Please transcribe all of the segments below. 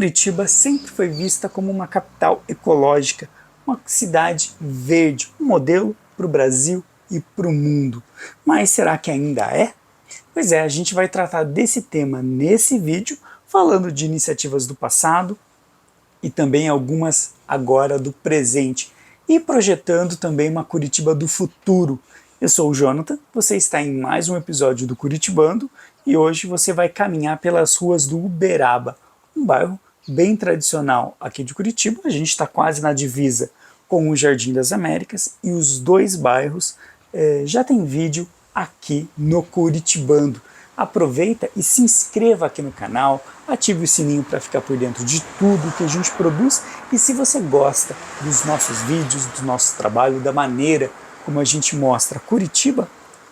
Curitiba sempre foi vista como uma capital ecológica, uma cidade verde, um modelo para o Brasil e para o mundo. Mas será que ainda é? Pois é, a gente vai tratar desse tema nesse vídeo, falando de iniciativas do passado e também algumas agora do presente, e projetando também uma Curitiba do futuro. Eu sou o Jonathan, você está em mais um episódio do Curitibando e hoje você vai caminhar pelas ruas do Uberaba, um bairro bem tradicional aqui de Curitiba. A gente está quase na divisa com o Jardim das Américas e os dois bairros já tem vídeo aqui no Curitibando. Aproveita e se inscreva aqui no canal, ative o sininho para ficar por dentro de tudo que a gente produz, e se você gosta dos nossos vídeos, do nosso trabalho, da maneira como a gente mostra Curitiba,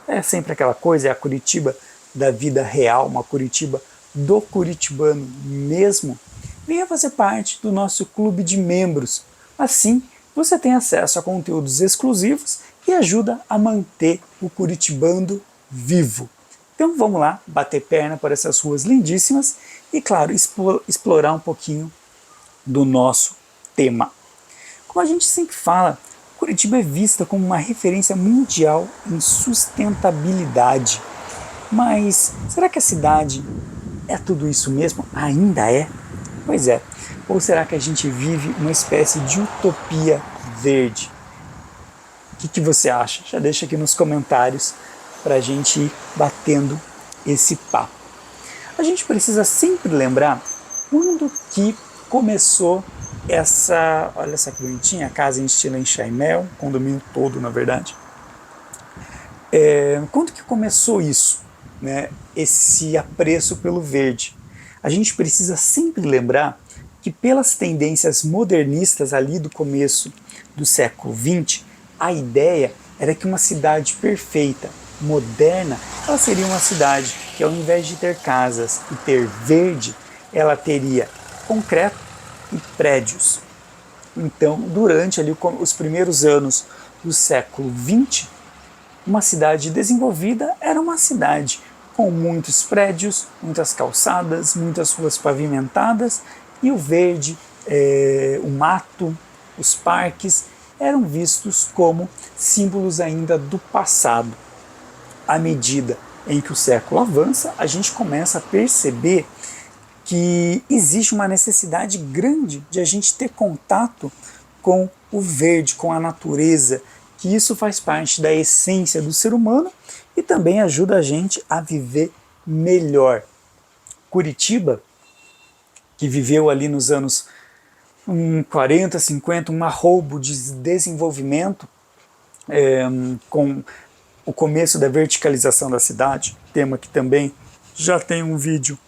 é sempre aquela coisa, é a Curitiba da vida real, uma Curitiba do curitibano mesmo, venha fazer parte do nosso clube de membros. Assim, você tem acesso a conteúdos exclusivos e ajuda a manter o Curitibando vivo. Então vamos lá, bater perna por essas ruas lindíssimas e, claro, explorar um pouquinho do nosso tema. Como a gente sempre fala, Curitiba é vista como uma referência mundial em sustentabilidade. Mas será que a cidade é tudo isso mesmo? Ainda é? Pois é. Ou será que a gente vive uma espécie de utopia verde? O que você acha? Já deixa aqui nos comentários para a gente ir batendo esse papo. A gente precisa sempre lembrar quando que começou essa... Olha só que bonitinha, a casa em estilo enxaimel, condomínio todo, na verdade. Quando que começou isso, né? Esse apreço pelo verde? A gente precisa sempre lembrar que, pelas tendências modernistas ali do começo do século XX, a ideia era que uma cidade perfeita, moderna, ela seria uma cidade que, ao invés de ter casas e ter verde, ela teria concreto e prédios. Então, durante ali os primeiros anos do século XX, uma cidade desenvolvida era uma cidade com muitos prédios, muitas calçadas, muitas ruas pavimentadas, e o verde, o mato, os parques eram vistos como símbolos ainda do passado. À medida em que o século avança, a gente começa a perceber que existe uma necessidade grande de a gente ter contato com o verde, com a natureza, que isso faz parte da essência do ser humano e também ajuda a gente a viver melhor. Curitiba, que viveu ali nos anos 40, 50, um arrobo de desenvolvimento, com o começo da verticalização da cidade, tema que também já tem um vídeo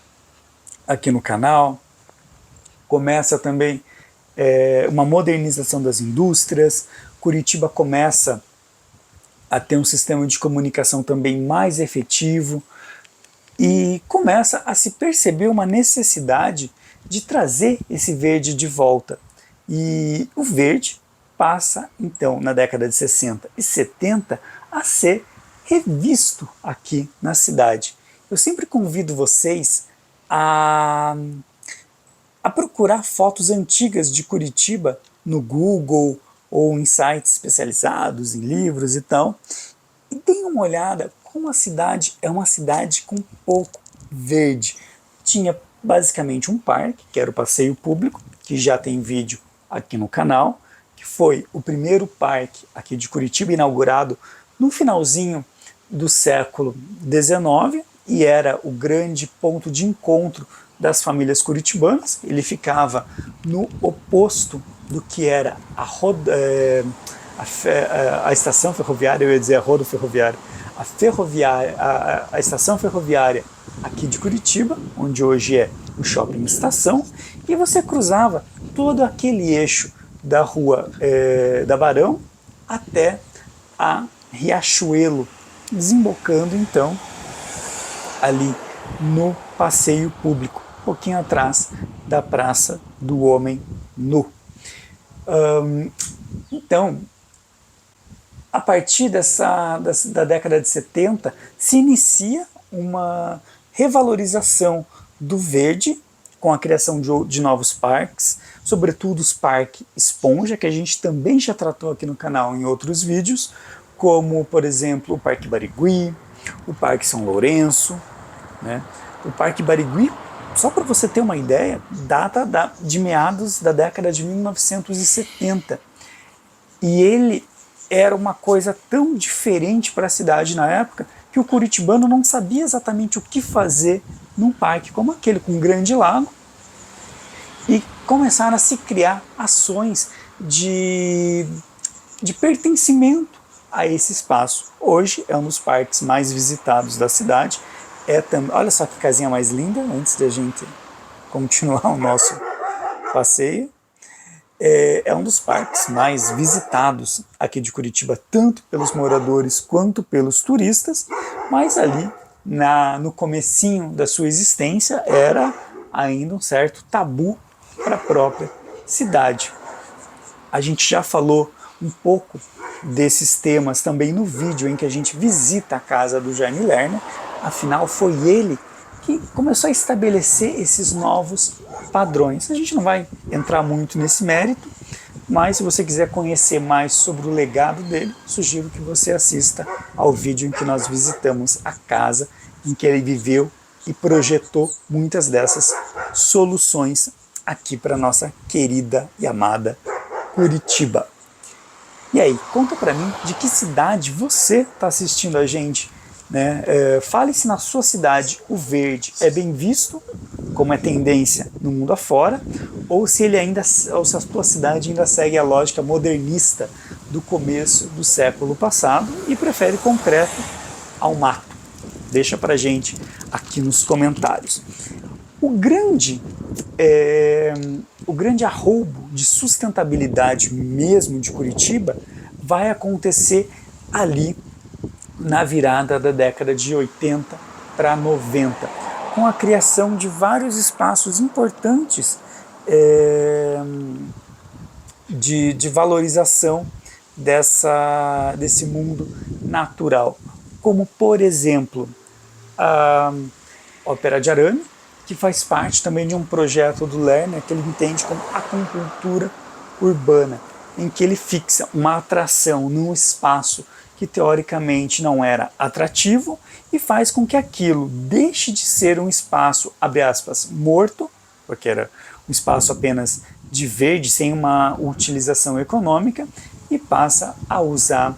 aqui no canal. Começa também uma modernização das indústrias. Curitiba começa a ter um sistema de comunicação também mais efetivo e começa a se perceber uma necessidade de trazer esse verde de volta. E o verde passa, então, na década de 60 e 70, a ser revisto aqui na cidade. Eu sempre convido vocês a procurar fotos antigas de Curitiba no Google ou em sites especializados, em livros e tal, e deem uma olhada como a cidade é uma cidade com pouco verde. Tinha basicamente um parque, que era o Passeio Público, que já tem vídeo aqui no canal, que foi o primeiro parque aqui de Curitiba, inaugurado no finalzinho do século XIX, e era o grande ponto de encontro das famílias curitibanas. Ele ficava no oposto do que era a estação ferroviária, eu ia dizer a rodo ferroviária, a estação ferroviária aqui de Curitiba, onde hoje é o Shopping Estação, e você cruzava todo aquele eixo da rua da Barão até a Riachuelo, desembocando então ali no Passeio Público, um pouquinho atrás da Praça do Homem Nu. Então, a partir da década de 70, se inicia uma revalorização do verde com a criação de novos parques, sobretudo os parques esponja, que a gente também já tratou aqui no canal em outros vídeos, como, por exemplo, o Parque Barigui, o Parque São Lourenço, né? O Parque Barigui, só para você ter uma ideia, data de meados da década de 1970. E ele era uma coisa tão diferente para a cidade na época que o curitibano não sabia exatamente o que fazer num parque como aquele, com um grande lago, e começaram a se criar ações de pertencimento a esse espaço. Hoje é um dos parques mais visitados da cidade. Olha só que casinha mais linda, antes da gente continuar o nosso passeio. É um dos parques mais visitados aqui de Curitiba, tanto pelos moradores quanto pelos turistas, mas ali no comecinho da sua existência era ainda um certo tabu para a própria cidade. A gente já falou um pouco desses temas também no vídeo em que a gente visita a casa do Jaime Lerner. Afinal, foi ele que começou a estabelecer esses novos padrões. A gente não vai entrar muito nesse mérito, mas se você quiser conhecer mais sobre o legado dele, sugiro que você assista ao vídeo em que nós visitamos a casa em que ele viveu e projetou muitas dessas soluções aqui para nossa querida e amada Curitiba. E aí, conta para mim de que cidade você está assistindo a gente, né? Fale se na sua cidade o verde é bem visto, como é tendência no mundo afora, ou se a sua cidade ainda segue a lógica modernista do começo do século passado e prefere concreto ao mato. Deixa pra gente aqui nos comentários. O grande arroubo de sustentabilidade mesmo de Curitiba vai acontecer ali na virada da década de 80 para 90, com a criação de vários espaços importantes de valorização desse mundo natural, como, por exemplo, a Ópera de Arame, que faz parte também de um projeto do Lerner que ele entende como acupuntura urbana, em que ele fixa uma atração num espaço que teoricamente não era atrativo e faz com que aquilo deixe de ser um espaço, abre aspas, morto, porque era um espaço apenas de verde, sem uma utilização econômica, e passa a usar,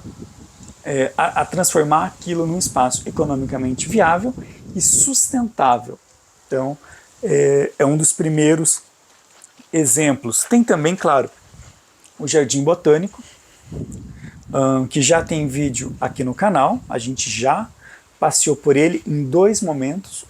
a transformar aquilo num espaço economicamente viável e sustentável. Então, é um dos primeiros exemplos. Tem também, claro, o Jardim Botânico, que já tem vídeo aqui no canal. A gente já passeou por ele em dois momentos.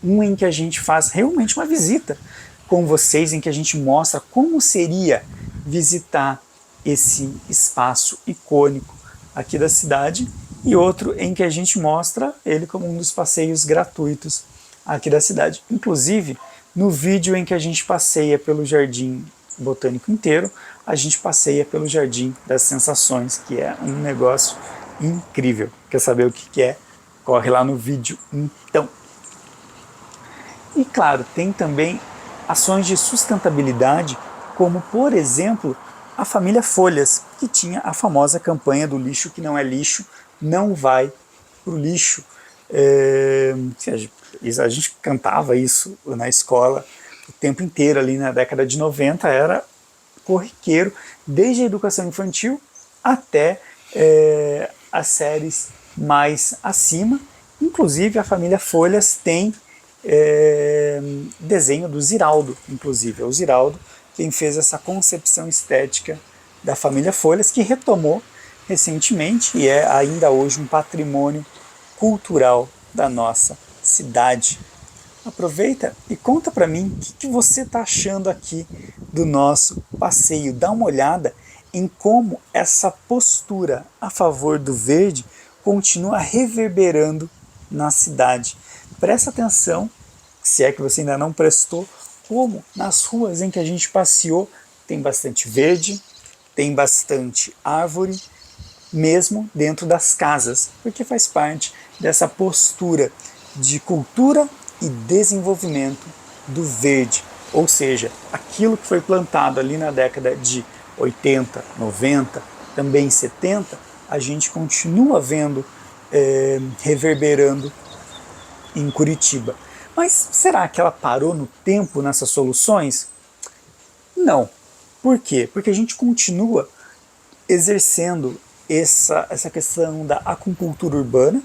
Um em que a gente faz realmente uma visita com vocês, em que a gente mostra como seria visitar esse espaço icônico aqui da cidade, e outro em que a gente mostra ele como um dos passeios gratuitos aqui da cidade. Inclusive, no vídeo em que a gente passeia pelo Jardim Botânico inteiro, a gente passeia pelo Jardim das Sensações, que é um negócio incrível. Quer saber o que é? Corre lá no vídeo então. E claro, tem também ações de sustentabilidade, como por exemplo a família Folhas, que tinha a famosa campanha do lixo que não é lixo, não vai para o lixo. A gente cantava isso na escola o tempo inteiro ali na década de 90, era corriqueiro, desde a educação infantil até as séries mais acima. Inclusive a família Folhas tem desenho do Ziraldo, inclusive é o Ziraldo quem fez essa concepção estética da família Folhas, que retomou recentemente e é ainda hoje um patrimônio cultural da nossa cidade. Aproveita e conta para mim o que você está achando aqui do nosso passeio. Dá uma olhada em como essa postura a favor do verde continua reverberando na cidade. Presta atenção, se é que você ainda não prestou, como nas ruas em que a gente passeou tem bastante verde, tem bastante árvore, mesmo dentro das casas, porque faz parte dessa postura de cultura e desenvolvimento do verde. Ou seja, aquilo que foi plantado ali na década de 80, 90, também 70, a gente continua vendo reverberando em Curitiba. Mas será que ela parou no tempo nessas soluções? Não. Por quê? Porque a gente continua exercendo essa questão da acupuntura urbana.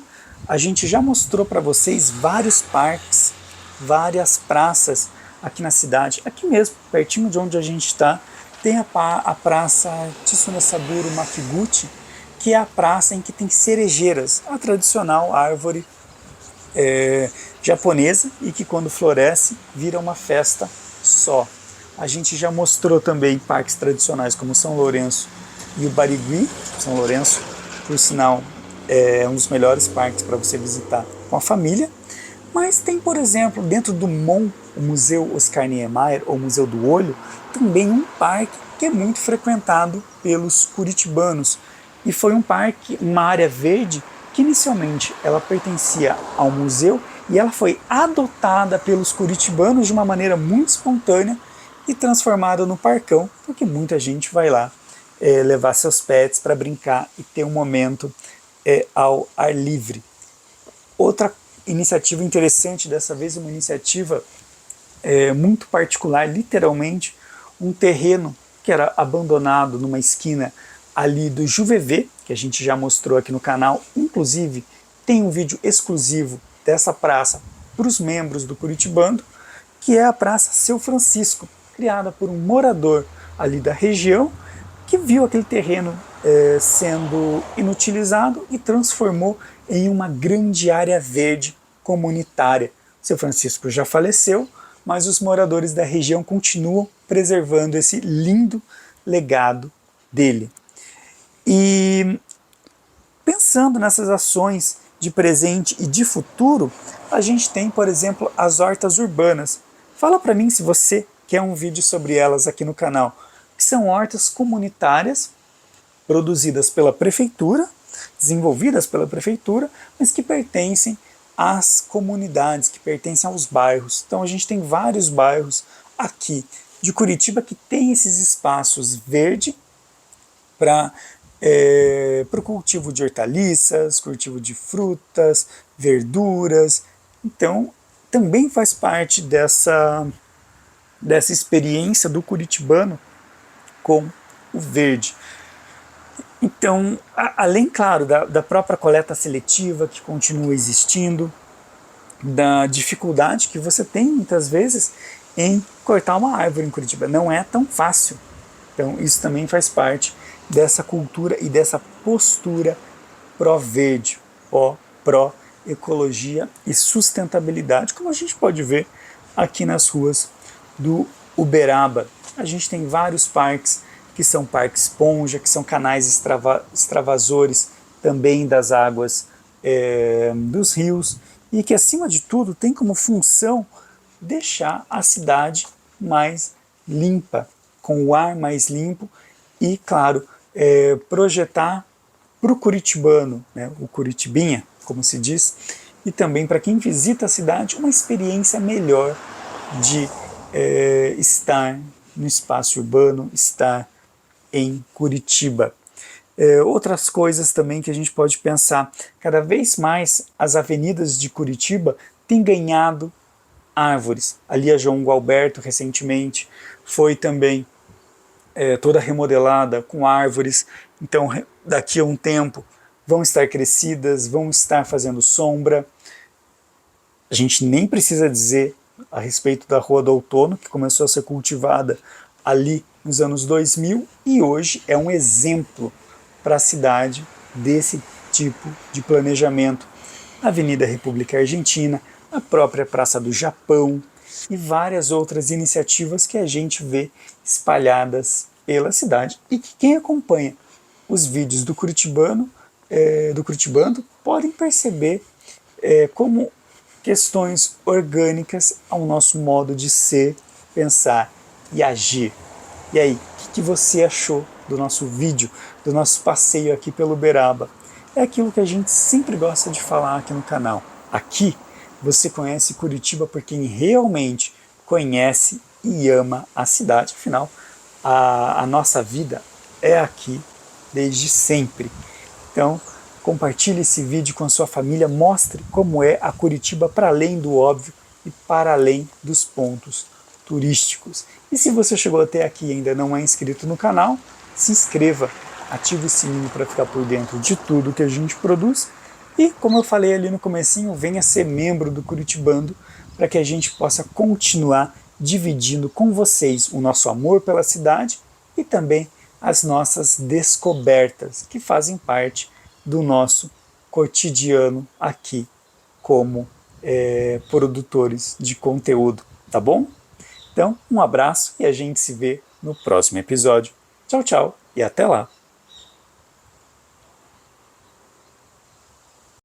A gente já mostrou para vocês vários parques, várias praças aqui na cidade. Aqui mesmo, pertinho de onde a gente está, tem a praça Tsunesaburo Makiguchi, que é a praça em que tem cerejeiras, a tradicional árvore japonesa, e que quando floresce vira uma festa só. A gente já mostrou também parques tradicionais como São Lourenço e o Barigui. São Lourenço, por sinal, é um dos melhores parques para você visitar com a família. Mas tem, por exemplo, dentro do MON, o Museu Oscar Niemeyer, ou Museu do Olho, também um parque que é muito frequentado pelos curitibanos. E foi um parque, uma área verde, que inicialmente ela pertencia ao museu e ela foi adotada pelos curitibanos de uma maneira muito espontânea e transformada no parcão, porque muita gente vai lá levar seus pets para brincar e ter um momento ao ar livre. Outra iniciativa interessante, dessa vez uma iniciativa muito particular, literalmente um terreno que era abandonado numa esquina ali do Juvevê, que a gente já mostrou aqui no canal. Inclusive tem um vídeo exclusivo dessa praça para os membros do Curitibando, que é a Praça Seu Francisco, criada por um morador ali da região, que viu aquele terreno sendo inutilizado e transformou em uma grande área verde comunitária. Seu Francisco já faleceu, mas os moradores da região continuam preservando esse lindo legado dele. E pensando nessas ações de presente e de futuro, a gente tem, por exemplo, as hortas urbanas. Fala para mim se você quer um vídeo sobre elas aqui no canal, que são hortas comunitárias produzidas pela prefeitura, desenvolvidas pela prefeitura, mas que pertencem às comunidades, que pertencem aos bairros. Então a gente tem vários bairros aqui de Curitiba que tem esses espaços verdes para o cultivo de hortaliças, cultivo de frutas, verduras. Então também faz parte dessa experiência do curitibano com o verde. Então, além, claro, da própria coleta seletiva que continua existindo, da dificuldade que você tem muitas vezes em cortar uma árvore em Curitiba, não é tão fácil. Então isso também faz parte dessa cultura e dessa postura pró-verde, pró-ecologia e sustentabilidade, como a gente pode ver aqui nas ruas do Uberaba. A gente tem vários parques que são parques esponja, que são canais extravasores também das águas dos rios, e que, acima de tudo, tem como função deixar a cidade mais limpa, com o ar mais limpo e, claro, projetar para o curitibano, né, o curitibinha, como se diz, e também para quem visita a cidade, uma experiência melhor de estar no espaço urbano, estar em Curitiba. Outras coisas também que a gente pode pensar, cada vez mais as avenidas de Curitiba têm ganhado árvores. Ali a João Gualberto recentemente foi também toda remodelada com árvores, então daqui a um tempo vão estar crescidas, vão estar fazendo sombra. A gente nem precisa dizer a respeito da Rua do Outono, que começou a ser cultivada ali nos anos 2000 e hoje é um exemplo para a cidade desse tipo de planejamento. A Avenida República Argentina, a própria Praça do Japão e várias outras iniciativas que a gente vê espalhadas pela cidade e que quem acompanha os vídeos do Curitibano, podem perceber como questões orgânicas ao nosso modo de ser, pensar e agir. E aí, o que você achou do nosso vídeo, do nosso passeio aqui pelo Uberaba? É aquilo que a gente sempre gosta de falar aqui no canal. Aqui você conhece Curitiba por quem realmente conhece e ama a cidade. Afinal, a nossa vida é aqui desde sempre. Então, compartilhe esse vídeo com a sua família, mostre como é a Curitiba para além do óbvio e para além dos pontos turísticos. E se você chegou até aqui e ainda não é inscrito no canal, se inscreva, ative o sininho para ficar por dentro de tudo que a gente produz e, como eu falei ali no comecinho, venha ser membro do Curitibando para que a gente possa continuar dividindo com vocês o nosso amor pela cidade e também as nossas descobertas que fazem parte do nosso cotidiano aqui como produtores de conteúdo, tá bom? Então, um abraço e a gente se vê no próximo episódio. Tchau, tchau e até lá!